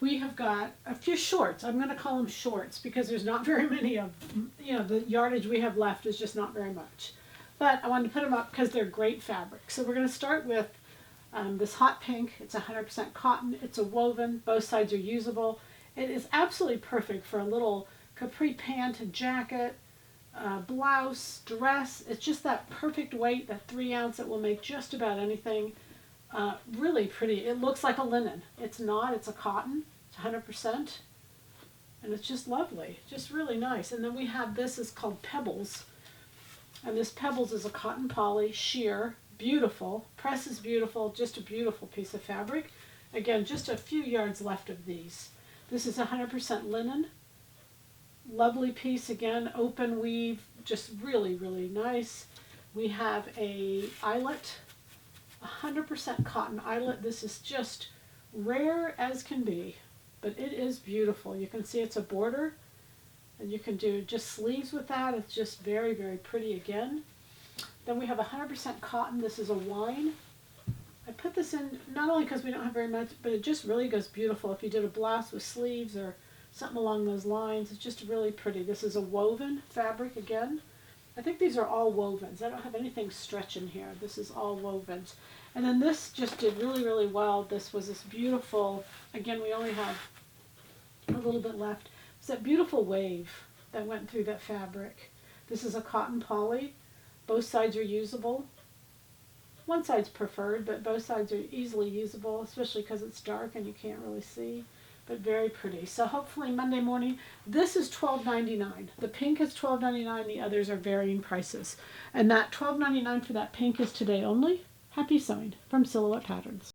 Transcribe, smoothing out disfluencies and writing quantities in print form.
we have got a few shorts. I'm going to call them shorts because there's not very many of them. You know, the yardage we have left is just not very much. But I wanted to put them up because they're great fabric. So we're going to start with this hot pink. It's 100% cotton. It's a woven. Both sides are usable. It is absolutely perfect for a little capri pant, jacket, blouse, dress. It's just that perfect weight, that 3 ounce that will make just about anything. Really pretty. It looks like a linen. It's not. It's a cotton. It's 100%. And it's just lovely. Just really nice. And then we have this is called Pebbles. And this Pebbles is a cotton poly, sheer, beautiful. Press is beautiful. Just a beautiful piece of fabric. Again, just a few yards left of these. This is 100% linen. Lovely piece again, open weave, just really, really nice. We have a eyelet, 100% cotton eyelet. This is just rare as can be, but it is beautiful. You can see it's a border, and you can do just sleeves with that. It's just very, very pretty again. Then we have 100% cotton. This is a wine. I put this in not only because we don't have very much, but it just really goes beautiful if you did a blouse with sleeves or something along those lines. It's just really pretty. This is a woven fabric again. I think these are all wovens. I don't have anything stretch in here. This is all wovens. And then this just did really, really well. This was this beautiful, again, we only have a little bit left. It's that beautiful wave that went through that fabric. This is a cotton poly. Both sides are usable. One side's preferred, but both sides are easily usable, especially because it's dark and you can't really see. But very pretty. So hopefully Monday morning, this is $12.99. The pink is $12.99. The others are varying prices. And that $12.99 for that pink is today only. Happy sewing from Silhouette Patterns.